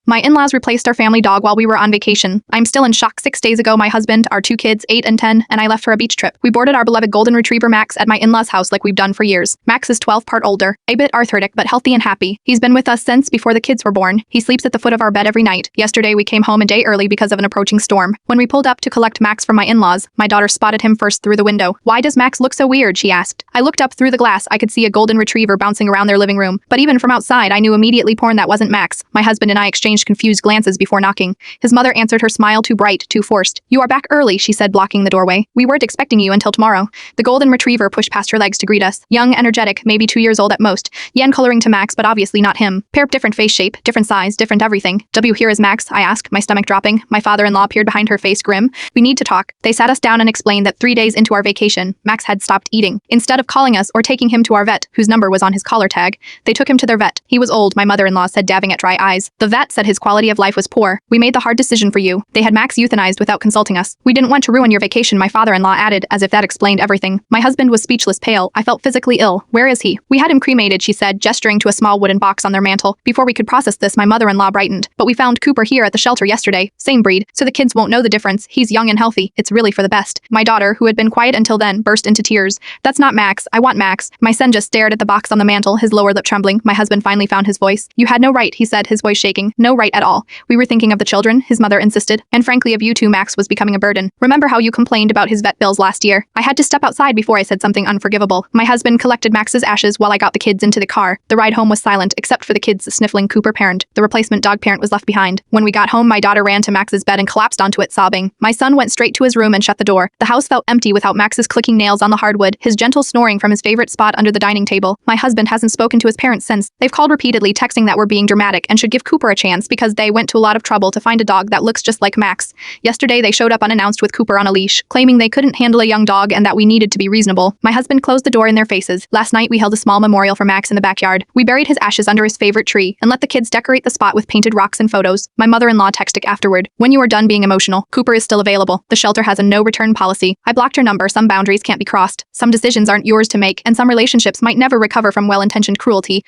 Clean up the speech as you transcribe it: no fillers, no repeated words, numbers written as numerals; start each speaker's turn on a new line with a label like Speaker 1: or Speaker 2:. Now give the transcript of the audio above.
Speaker 1: My in-laws replaced our family dog while we were on vacation. I'm still in shock. 6 days ago, my husband, our 2 kids, 8 and 10, and I left for a beach trip. We boarded our beloved golden retriever Max at my in-laws' house like we've done for years. Max is 12 part older, a bit arthritic but healthy and happy. He's been with us since before the kids were born. He sleeps at the foot of our bed every night. Yesterday, we came home a day early because of an approaching storm. When we pulled up to collect Max from my in-laws, my daughter spotted him first through the window. "Why does Max look so weird?" she asked. I looked up through the glass. I could see a golden retriever bouncing around their living room. But even from outside, I knew immediately that wasn't Max. My husband and I exchanged confused glances before knocking. His mother answered, her smile too bright, too forced. "You are back early," she said, blocking the doorway. "We weren't expecting you until tomorrow." The golden retriever pushed past her legs to greet us. Young, energetic, maybe 2 years old at most. Yen coloring to Max, but obviously not him. Pair, different face shape, different size, different everything. "W, here is Max?" I asked, my stomach dropping. My father-in-law peered behind her face grim. "We need to talk." They sat us down and explained that 3 days into our vacation, Max had stopped eating. Instead of calling us or taking him to our vet, whose number was on his collar tag, they took him to their vet. He was old, my mother-in-law said, dabbing at dry eyes. The vet said his quality of life was poor. "We made the hard decision for you." They had Max euthanized without consulting us. "We didn't want to ruin your vacation," my father-in-law added, as if that explained everything. My husband was speechless, pale. I felt physically ill. "Where is he?" "We had him cremated," she said, gesturing to a small wooden box on their mantel. Before we could process this, my mother-in-law brightened. "But we found Cooper here at the shelter yesterday. Same breed, so the kids won't know the difference. He's young and healthy. It's really for the best." My daughter, who had been quiet until then, burst into tears. "That's not Max. I want Max." My son just stared at the box on the mantel, his lower lip trembling. My husband finally found his voice. "You had no right," he said, his voice shaking. "No right at all. We were thinking of the children," his mother insisted. "And frankly of you two. Max was becoming a burden. Remember how you complained about his vet bills last year?" I had to step outside before I said something unforgivable. My husband collected Max's ashes while I got the kids into the car. The ride home was silent, except for the kids' sniffling Cooper parent. The replacement dog parent was left behind. When we got home, my daughter ran to Max's bed and collapsed onto it, sobbing. My son went straight to his room and shut the door. The house felt empty without Max's clicking nails on the hardwood, his gentle snoring from his favorite spot under the dining table. My husband hasn't spoken to his parents since. They've called repeatedly, texting that we're being dramatic and should give Cooper a chance because they went to a lot of trouble to find a dog that looks just like Max. Yesterday, they showed up unannounced with Cooper on a leash, claiming they couldn't handle a young dog and that we needed to be reasonable. My husband closed the door in their faces. Last night, we held a small memorial for Max in the backyard. We buried his ashes under his favorite tree and let the kids decorate the spot with painted rocks and photos. My mother-in-law texted afterward. "When you are done being emotional, Cooper is still available. The shelter has a no-return policy." I blocked her number. Some boundaries can't be crossed. Some decisions aren't yours to make, and some relationships might never recover from well-intentioned cruelty.